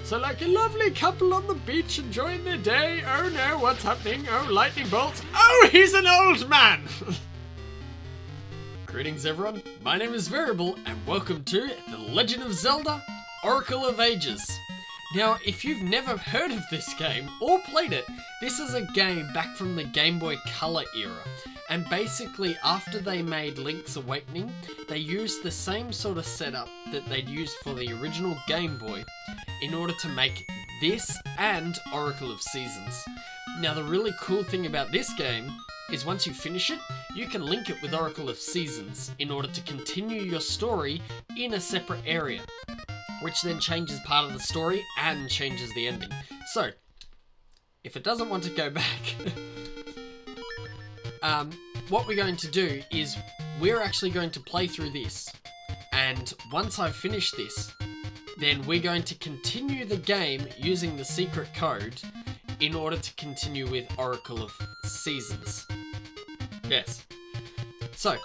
So like a lovely couple on the beach enjoying their day. Oh no, what's happening? Oh, lightning bolts. Oh, he's an old man! Greetings everyone, my name is Variable and welcome to The Legend of Zelda, Oracle of Ages. Now, if you've never heard of this game or played it, this is a game back from the GameBoy Color era. And basically, after they made Link's Awakening, they used the same sort of setup that they'd used for the original Game Boy in order to make this and Oracle of Seasons. Now, the really cool thing about this game is once you finish it, you can link it with Oracle of Seasons in order to continue your story in a separate area, which then changes part of the story and changes the ending. So, if it doesn't want to go back, what we're going to do is we're actually going to play through this, and once I've finished this, then we're going to continue the game using the secret code in order to continue with Oracle of Seasons. Yes. So,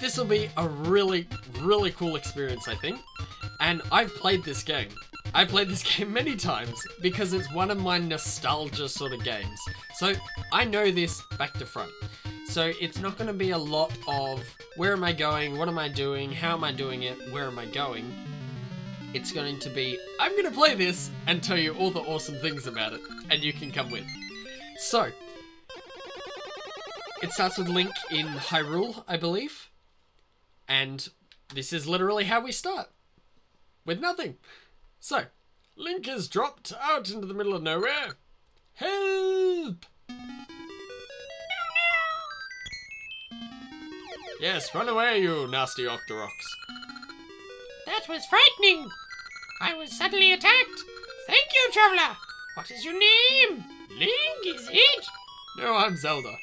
this will be a really, really cool experience, I think. And I've played this game. I've played this game many times because it's one of my nostalgia sort of games. So, I know this back to front. So, it's not going to be a lot of where am I going, what am I doing, how am I doing it, where am I going. It's going to be, I'm going to play this and tell you all the awesome things about it, and you can come with. So, it starts with Link in Hyrule, I believe. And this is literally how we start. With nothing. So, Link is dropped out into the middle of nowhere. Help! Yes, run away, you nasty Octoroks. That was frightening. I was suddenly attacked. Thank you, traveler. What is your name? Link, is it? No, I'm Zelda.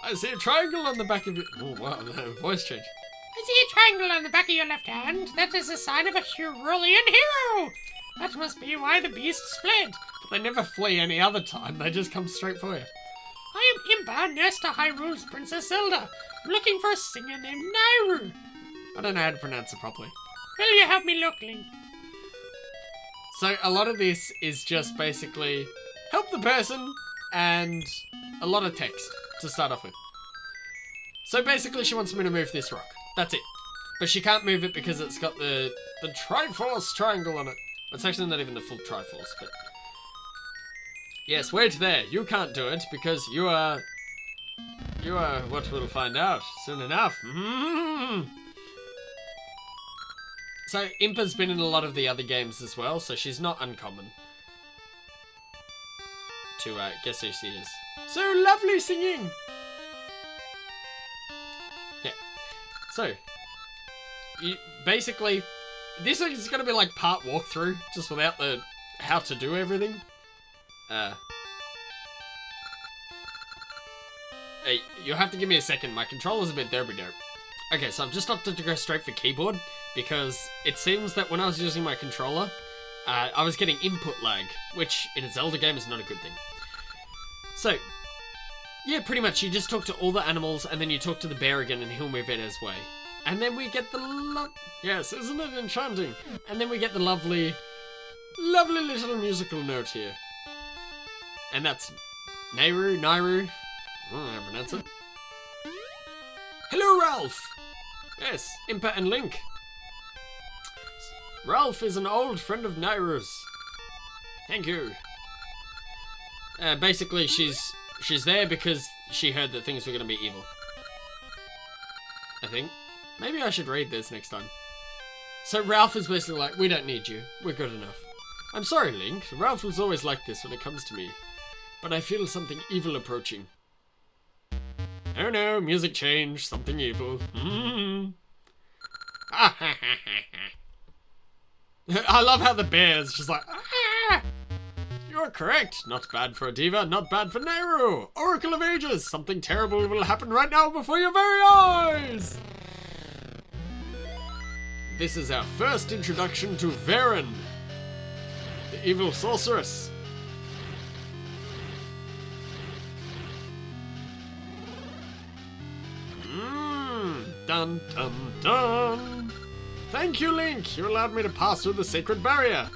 I see a triangle on the back of your... Oh, wow, voice change. I see a triangle on the back of your left hand. That is a sign of a Hyrulean hero. That must be why the beasts fled. But they never flee any other time. They just come straight for you. I am Impa, nurse to Hyrule's Princess Zelda. I'm looking for a singer named Nayru. I don't know how to pronounce it properly. Will you help me look, Link? So a lot of this is just basically help the person and a lot of text to start off with. So basically she wants me to move this rock. That's it. But she can't move it because it's got the Triforce triangle on it. It's actually not even the full Triforce, but... Yes, wait there. You can't do it because you are what we'll find out soon enough. So, Impa's been in a lot of the other games as well, so she's not uncommon to guess who she is. So lovely singing! Yeah. So, basically, this is going to be like part walkthrough, just without the how to do everything. Hey, you'll have to give me a second, my controller's a bit derby-dope. Okay, so I've just opted to go straight for keyboard, because it seems that when I was using my controller, I was getting input lag, which in a Zelda game is not a good thing. So, yeah, pretty much you just talk to all the animals, and then you talk to the bear again, and he'll move it his way. And then we get the yes, isn't it enchanting? And then we get the lovely, lovely little musical note here. And that's Nayru, I don't know how to pronounce it. Hello, Ralph! Yes, Impa and Link. Ralph is an old friend of Nayru's. Thank you. Basically, she's there because she heard that things were going to be evil. I think. Maybe I should read this next time. So Ralph is basically like, we don't need you. We're good enough. I'm sorry, Link. Ralph was always like this when it comes to me. But I feel something evil approaching. Oh no, music change, something evil. I love how the bear's just like, ah! You're correct. Not bad for a diva, not bad for Nayru. Oracle of Ages, something terrible will happen right now before your very eyes. This is our first introduction to Veran, the evil sorceress. Dun dun dun. Thank you, Link. You allowed me to pass through the sacred barrier.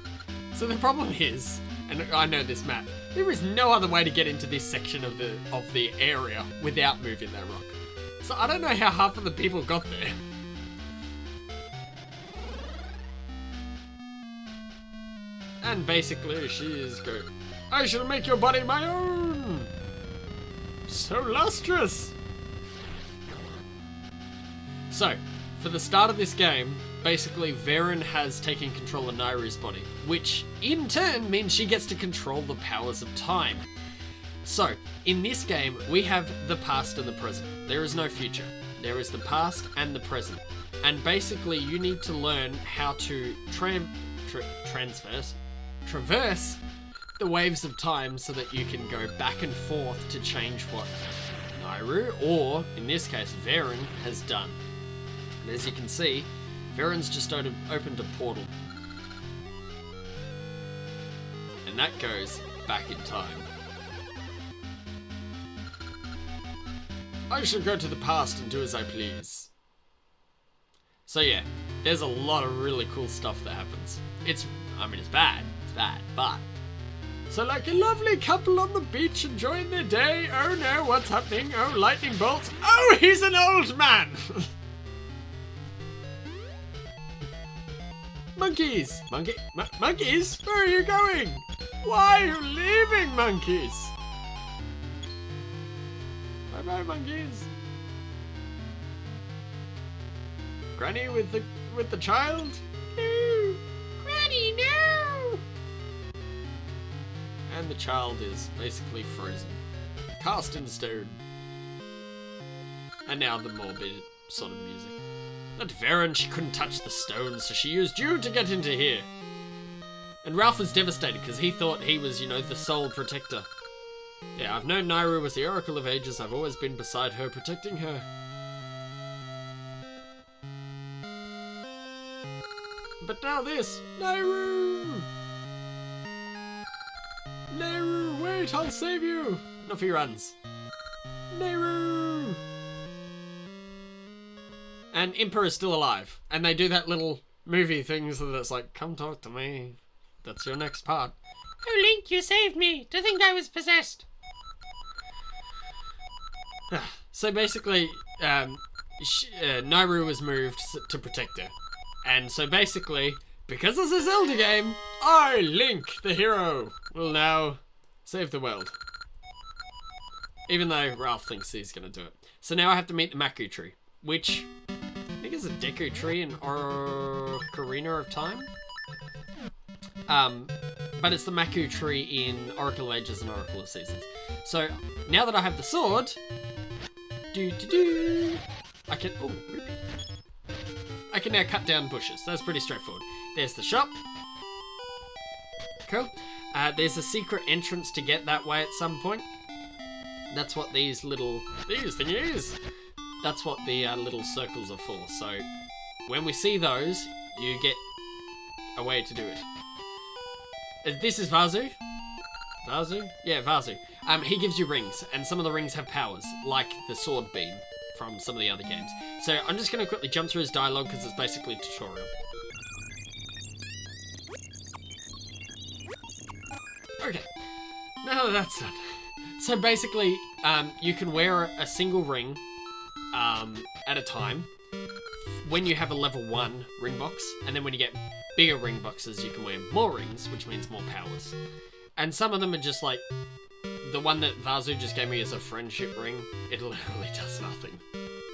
So the problem is, and I know this map, there is no other way to get into this section of the area without moving that rock. So I don't know how half of the people got there. And basically she is going, I shall make your body my own. So lustrous. So, for the start of this game, basically Veran has taken control of Nayru's body, which in turn means she gets to control the powers of time. So, in this game, we have the past and the present. There is no future. There is the past and the present. And basically, you need to learn how to traverse the waves of time so that you can go back and forth to change what Nayru, or in this case, Veran, has done. And as you can see, Veran's just opened a portal. And that goes back in time. I shall go to the past and do as I please. So yeah, there's a lot of really cool stuff that happens. It's bad, but... So like a lovely couple on the beach enjoying their day. Oh no, what's happening? Oh, lightning bolts. Oh, he's an old man! Monkeys! Monkeys? Where are you going? Why are you leaving, monkeys? Bye-bye, monkeys. Granny with the child? No! Granny, no! And the child is basically frozen. Cast in stone. And now the morbid sort of music. That Veran, she couldn't touch the stone, so she used you to get into here. And Ralph was devastated because he thought he was, you know, the sole protector. Yeah, I've known Nayru was the Oracle of Ages. I've always been beside her, protecting her. But now this. Nayru! Nayru, wait, I'll save you! And off he runs. Nayru! And Impa is still alive. And they do that little movie thing so that's like, come talk to me. That's your next part. Oh, Link, you saved me. To think I was possessed. So basically, Nayru was moved to protect her. And so basically, because it's a Zelda game, I, Link, the hero, will now save the world. Even though Ralph thinks he's going to do it. So now I have to meet the Maku tree, which I think is a Deku tree in Ocarina of Time. But it's the Maku tree in Oracle of Ages and Oracle of Seasons. So now that I have the sword, I can, oh, I can now cut down bushes. That's pretty straightforward. There's the shop. Cool. There's a secret entrance to get that way at some point. That's what these thingies. That's what the little circles are for. So when we see those, you get a way to do it. This is Vazu. Vazu? Yeah, Vazu. He gives you rings, and some of the rings have powers, like the sword beam from some of the other games. So I'm just going to quickly jump through his dialogue because it's basically a tutorial. Okay, now that that's done. So basically, you can wear a single ring at a time when you have a level 1 ring box, and then when you get bigger ring boxes, you can wear more rings, which means more powers. And some of them are just like, the one that Vazu just gave me is a friendship ring. It literally does nothing.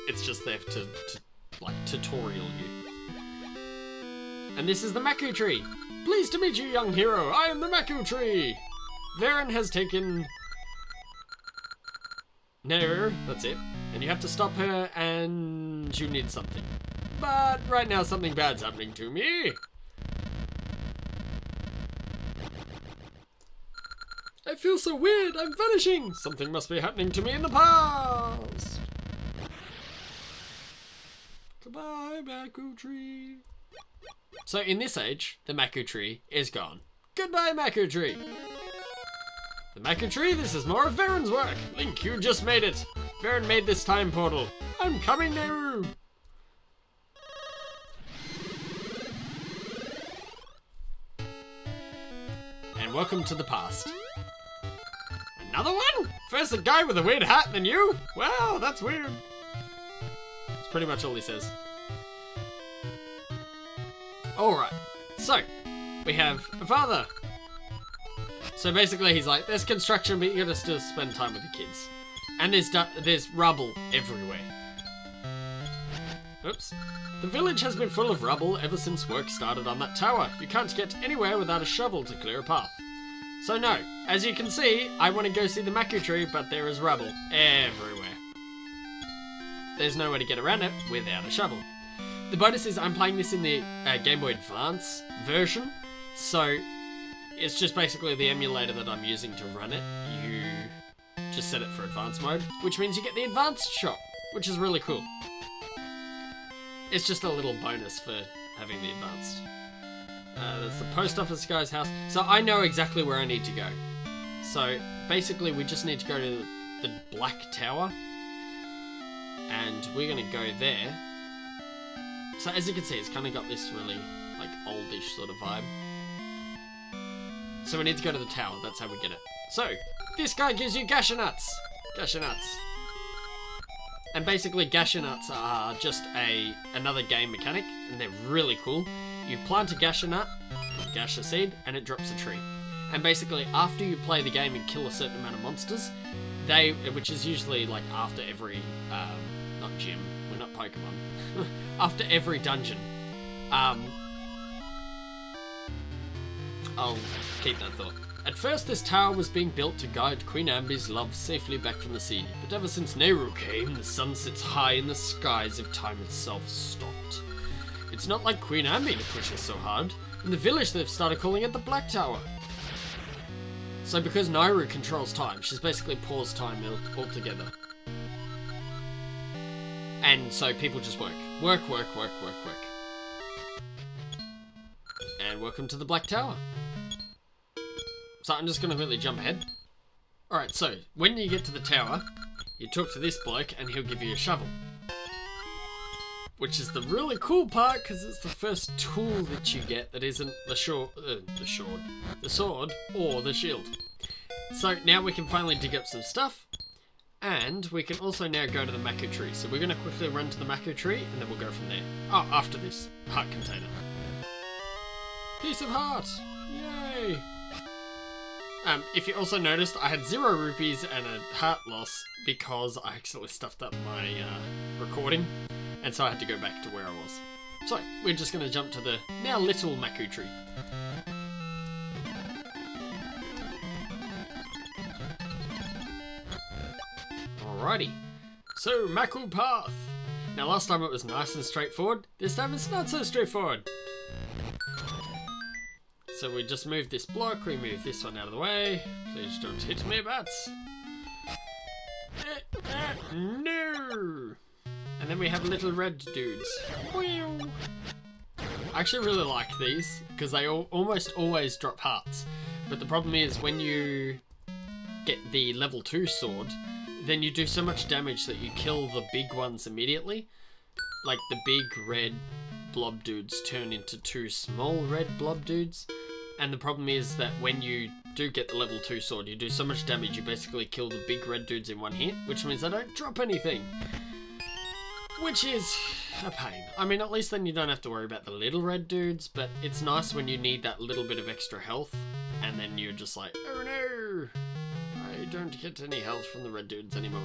It's just there to like, tutorial you. And this is the Maku tree. Pleased to meet you, young hero. I am the Maku tree. Veran has taken Nayru, that's it. And you have to stop her, and you need something. But right now something bad's happening to me. I feel so weird, I'm vanishing! Something must be happening to me in the past! Goodbye, Maku tree. So in this age, the Maku tree is gone. Goodbye, Maku tree! The Maku tree, this is more of Veran's work! Link, you just made it! Veran made this time portal. I'm coming, Nayru! And welcome to the past. Another one? First a guy with a weird hat and then you? Wow, that's weird. That's pretty much all he says. Alright, so we have a father. So basically he's like, there's construction, but you gotta still spend time with the kids. And there's rubble everywhere. Oops. The village has been full of rubble ever since work started on that tower. You can't get anywhere without a shovel to clear a path. So no, as you can see, I want to go see the Maku tree, but there is rubble everywhere. There's no way to get around it without a shovel. The bonus is I'm playing this in the Game Boy Advance version, so it's just basically the emulator that I'm using to run it. You just set it for advanced mode, which means you get the advanced shop, which is really cool. It's just a little bonus for having the advanced. That's the post office guy's house. So I know exactly where I need to go. So basically we just need to go to the Black Tower. And we're going to go there. So as you can see, it's kind of got this really like oldish sort of vibe. So we need to go to the tower. That's how we get it. So this guy gives you Gasha Nuts. Gasha Nuts. And basically Gasha Nuts are just another game mechanic, and they're really cool. You plant a Gasha Nut, Gasha Seed, and it drops a tree. And basically after you play the game and kill a certain amount of monsters, which is usually like after every, not gym, we're not Pokemon, after every dungeon, I'll keep that thought. At first, this tower was being built to guide Queen Ambi's love safely back from the sea, but ever since Nayru came, the sun sits high in the skies if time itself stopped. It's not like Queen Ambi to push us so hard. In the village, they've started calling it the Black Tower. So because Nayru controls time, she's basically paused time altogether. And so people just work. Work. And welcome to the Black Tower. So I'm just going to quickly jump ahead. Alright, so when you get to the tower, you talk to this bloke and he'll give you a shovel. Which is the really cool part because it's the first tool that you get that isn't the sword or the shield. So now we can finally dig up some stuff. And we can also now go to the Maku tree. So we're going to quickly run to the Maku tree and then we'll go from there. Oh, after this. Heart container. Piece of heart! Yay! If you also noticed, I had 0 rupees and a heart loss because I accidentally stuffed up my recording, and so I had to go back to where I was. So, we're just going to jump to the now little Maku tree. Alrighty, so Maku Path. Now last time it was nice and straightforward, this time it's not so straightforward. So we just move this block, we move this one out of the way. Please don't hit me, bats. No! And then we have little red dudes. I actually really like these, because they almost always drop hearts. But the problem is, when you get the level 2 sword, then you do so much damage that you kill the big ones immediately. Like the big red blob dudes turn into 2 small red blob dudes. And the problem is that when you do get the level 2 sword, you do so much damage you basically kill the big red dudes in one hit, which means they don't drop anything. Which is a pain. I mean, at least then you don't have to worry about the little red dudes, but it's nice when you need that little bit of extra health, and then you're just like, oh no, I don't get any health from the red dudes anymore.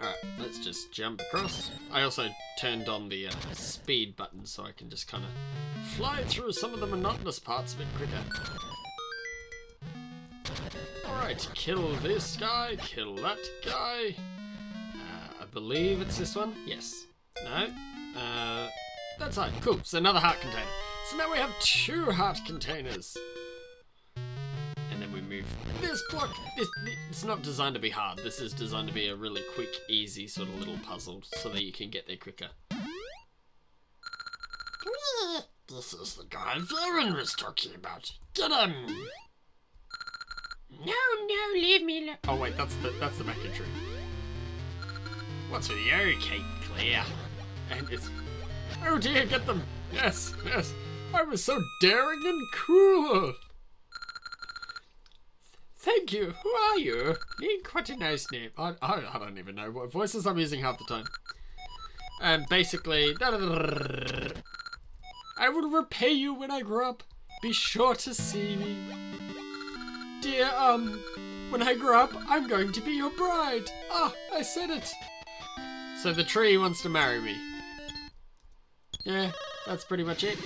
Alright, let's just jump across. I also turned on the speed button so I can just kind of fly through some of the monotonous parts a bit quicker. Alright, kill this guy, kill that guy. I believe it's this one. Yes. No. That's right. Cool. So another heart container. So now we have 2 heart containers. And then we move this block. It's not designed to be hard. This is designed to be a really quick, easy sort of little puzzle so that you can get there quicker. This is the guy Veran was talking about. Get him! No, leave me alone. Oh wait, that's the Maku tree. What's with you, Kate Clear? And it's... Oh dear, get them! Yes. I was so daring and cool. Thank you. Who are you? Link, what a nice name. I don't even know what voices I'm using half the time. And basically, I will repay you when I grow up. Be sure to see me. Dear, when I grow up, I'm going to be your bride. Ah, I said it. So the tree wants to marry me. Yeah, that's pretty much it.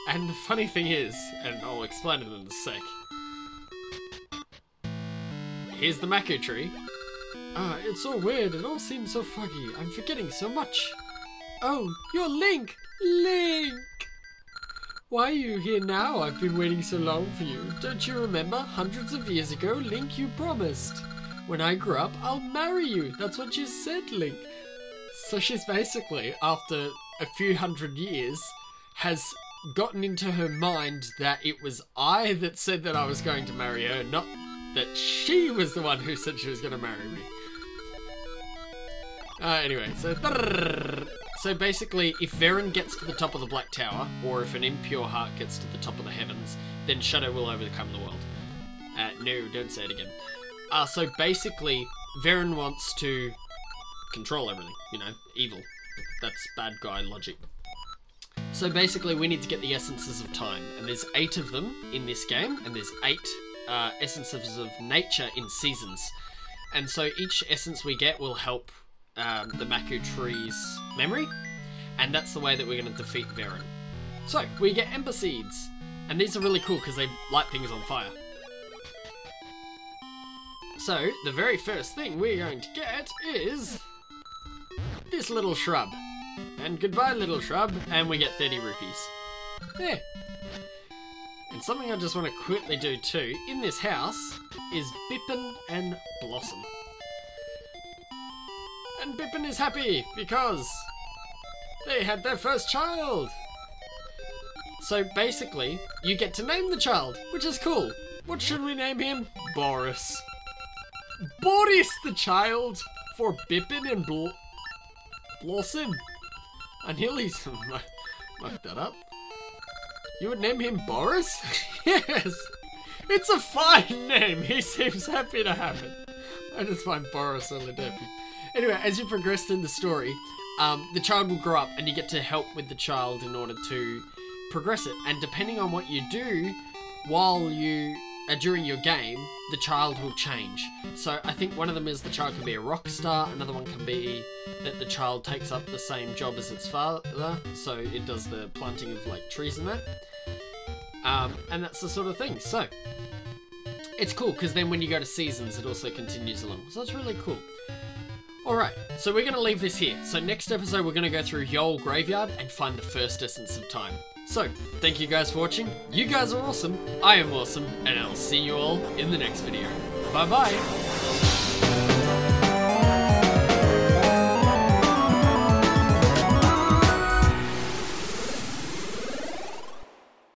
And the funny thing is, and I'll explain it in a sec. Here's the Mako tree. Ah, it's so weird. It all seems so foggy. I'm forgetting so much. Oh, you're Link! Link! Why are you here now? I've been waiting so long for you. Don't you remember? Hundreds of years ago, Link, you promised. When I grow up, I'll marry you. That's what you said, Link. So she's basically, after a few hundred years, has gotten into her mind that it was I that said that I was going to marry her, not that she was the one who said she was going to marry me. Anyway, so basically, if Veran gets to the top of the Black Tower, or if an impure heart gets to the top of the heavens, then Shadow will overcome the world. No, don't say it again. So basically, Veran wants to control everything, you know, evil. That's bad guy logic. So basically, we need to get the essences of time, and there's 8 of them in this game, and there's 8 essences of nature in seasons. And so each essence we get will help the Mako tree's memory, and that's the way that we're going to defeat Veran. So, we get Ember Seeds, and these are really cool because they light things on fire. So, the very first thing we're going to get is this little shrub. And goodbye, little shrub, and we get 30 rupees. There. And something I just want to quickly do too, in this house, is Bippin and Blossom. And Bippin is happy because they had their first child. So basically, you get to name the child, which is cool. What should we name him? Boris. Boris the child for Bippin and Blossom. I nearly mucked that up. You would name him Boris? Yes. It's a fine name. He seems happy to have it. I just find Boris really happy. Anyway, as you progress in the story, the child will grow up and you get to help with the child in order to progress it. And depending on what you do while you during your game, the child will change. So I think one of them is the child can be a rock star, another one can be that the child takes up the same job as its father, so it does the planting of like trees and that. And that's the sort of thing. So it's cool because then when you go to seasons, it also continues along. So it's really cool. Alright, so we're going to leave this here. So next episode, we're going to go through Yoel Graveyard and find the first essence of time. So, thank you guys for watching. You guys are awesome. I am awesome. And I'll see you all in the next video. Bye-bye.